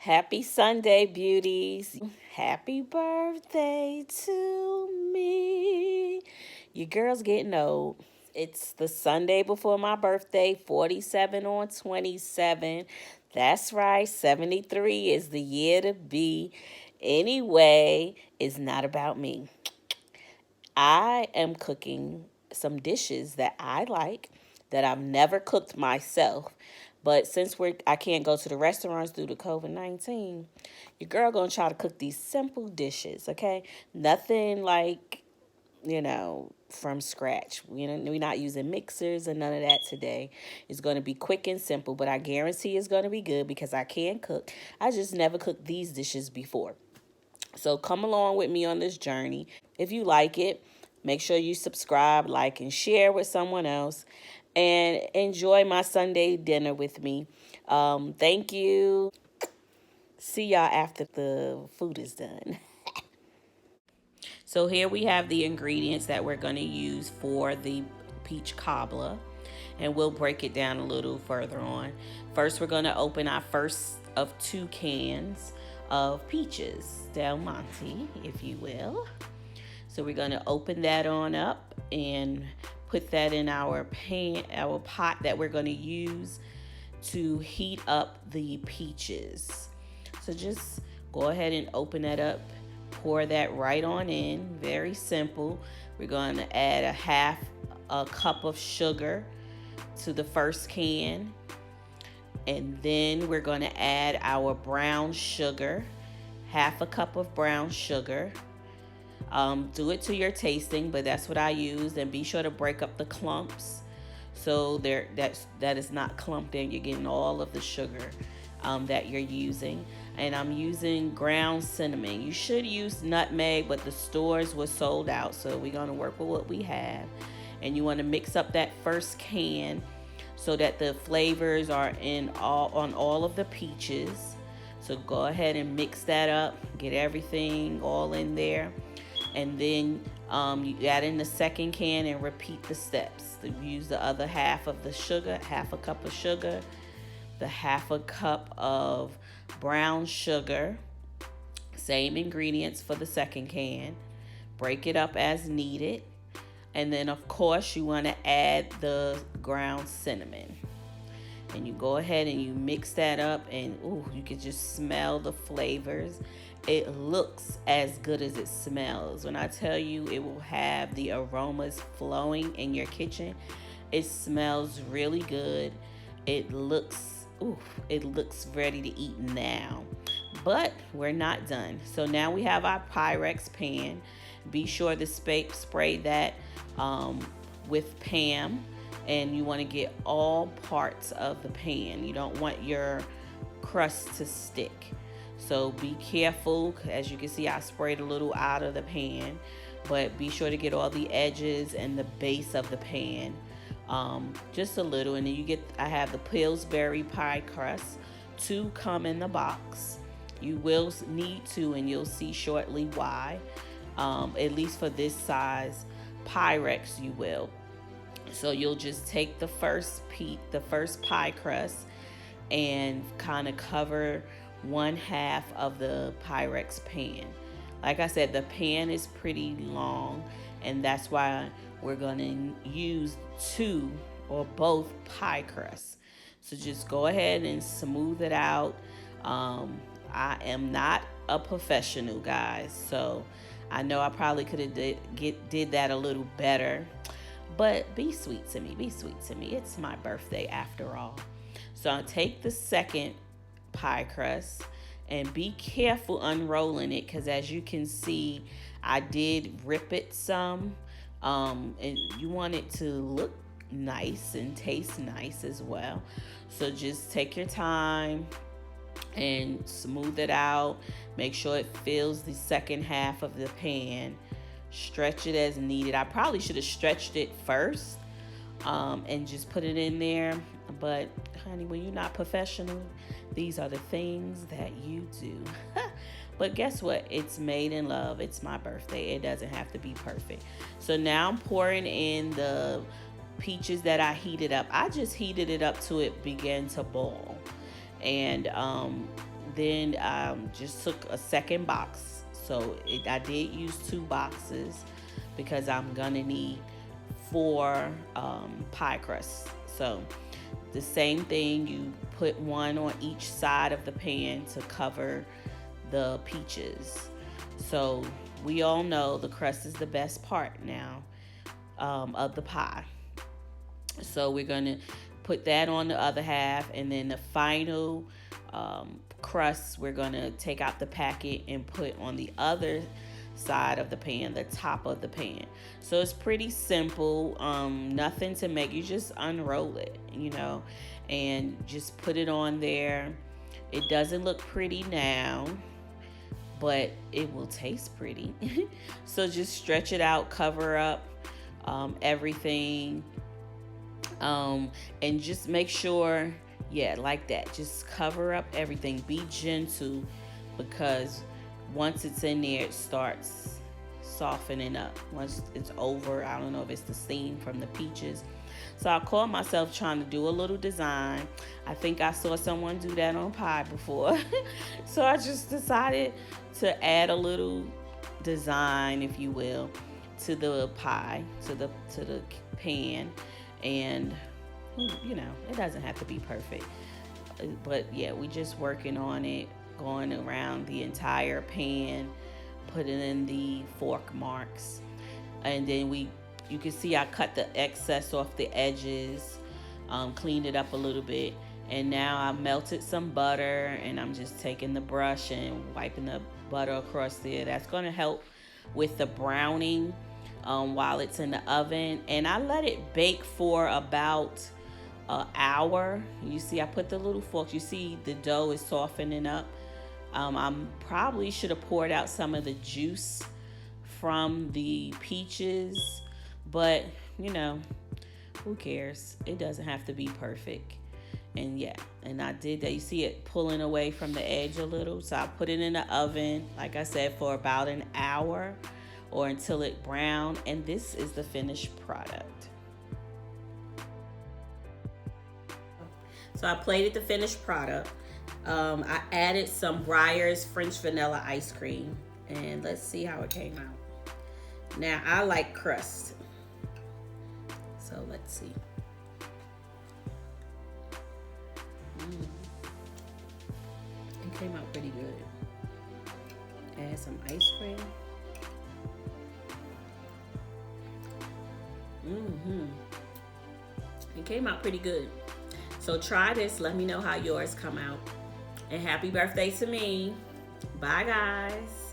Happy Sunday, beauties. Happy birthday to me. Your girl's getting old. It's the Sunday before my birthday, 47 on 27. That's right, 73 is the year to be. Anyway, it's not about me. I am cooking some dishes that I like that I've never cooked myself. But since I can't go to the restaurants due to COVID-19, your girl gonna try to cook these simple dishes, okay? Nothing like, from scratch. We're not using mixers and none of that today. It's gonna be quick and simple, but I guarantee it's gonna be good because I can cook. I just never cooked these dishes before. So come along with me on this journey. If you like it, make sure you subscribe, like, and share with someone else. And enjoy my Sunday dinner with me. Thank you. See y'all after the food is done. So here we have the ingredients that we're going to use for the peach cobbler. And we'll break it down a little further on. First, we're going to open our first of 2 cans of peaches, Del Monte, if you will. So we're going to open that on up and put that in our pot that we're going to use to heat up the peaches. So just go ahead and open that up, pour that right on in. Very simple. We're going to add a cup of sugar to the first can, and then we're going to add our brown sugar, half a cup of brown sugar. Do it to your tasting, but that's what I use, and be sure to break up the clumps so that is not clumped in. You're getting all of the sugar that you're using. And I'm using ground cinnamon. You should use nutmeg, but the stores were sold out, so we're going to work with what we have. And you want to mix up that first can so that the flavors are on all of the peaches. So go ahead and mix that up, get everything all in there. And then you add in the second can and repeat the steps. So use the other half of the sugar, half a cup of sugar, the half a cup of brown sugar, same ingredients for the second can. Break it up as needed. And then, of course, you want to add the ground cinnamon. And you go ahead and you mix that up, and you can just smell the flavors. It looks as good as it smells. When I tell you it will have the aromas flowing in your kitchen, it smells really good. It looks ready to eat now. But we're not done. So now we have our Pyrex pan. Be sure to spray that with Pam, and you want to get all parts of the pan. You don't want your crust to stick. So be careful. As you can see, I sprayed a little out of the pan, but be sure to get all the edges and the base of the pan, just a little. And then I have the Pillsbury pie crust. 2 come in the box. You will need 2, and you'll see shortly why. At least for this size Pyrex, you will. So you'll just take the first pie crust and kind of cover 1/2 of the Pyrex pan. Like I said, the pan is pretty long, and that's why we're going to use 2 or both pie crusts. So just go ahead and smooth it out. I am not a professional, guys, so I know I probably could have did that a little better, but be sweet to me. Be sweet to me. It's my birthday after all. So I'll take the second pie crust and be careful unrolling it, because as you can see, I did rip it some, and you want it to look nice and taste nice as well. So just take your time and smooth it out. Make sure it fills the second half of the pan. Stretch it as needed. I probably should have stretched it first and just put it in there. But honey, when you're not professional, these are the things that you do. But guess what? It's made in love. It's my birthday. It doesn't have to be perfect. So now I'm pouring in the peaches that I heated up. I just heated it up till it began to boil. And then just took a second box. So I did use 2 boxes because I'm gonna need 4 pie crusts. So the same thing, you put one on each side of the pan to cover the peaches. So we all know the crust is the best part now of the pie. So we're gonna put that on the other half, and then the final crust we're gonna take out the packet and put on the other side of the pan, the top of the pan. So it's pretty simple, nothing to make. You just unroll it, and just put it on there. It doesn't look pretty now, but it will taste pretty. So just stretch it out, cover up everything, and just make sure, like that, just cover up everything. Be gentle, because once it's in there, it starts softening up. Once it's over, I don't know if it's the steam from the peaches. So I caught myself trying to do a little design. I think I saw someone do that on pie before. So I just decided to add a little design, if you will, to the pie, to the pan. And it doesn't have to be perfect, but we just working on it, going around the entire pan, putting in the fork marks. And then you can see I cut the excess off the edges, cleaned it up a little bit, and now I melted some butter, and I'm just taking the brush and wiping the butter across there. That's going to help with the browning while it's in the oven. And I let it bake for about an hour. You see I put the little forks, you see the dough is softening up. I probably should have poured out some of the juice from the peaches, but who cares? It doesn't have to be perfect. And and I did that. You see it pulling away from the edge a little. So I put it in the oven, like I said, for about an hour or until it browned. And this is the finished product. So I plated the finished product. I added some Breyer's French vanilla ice cream, and let's see how it came out. Now I like crust, so let's see. It came out pretty good. Add some ice cream. It came out pretty good. So try this. Let me know how yours come out. And happy birthday to me. Bye, guys.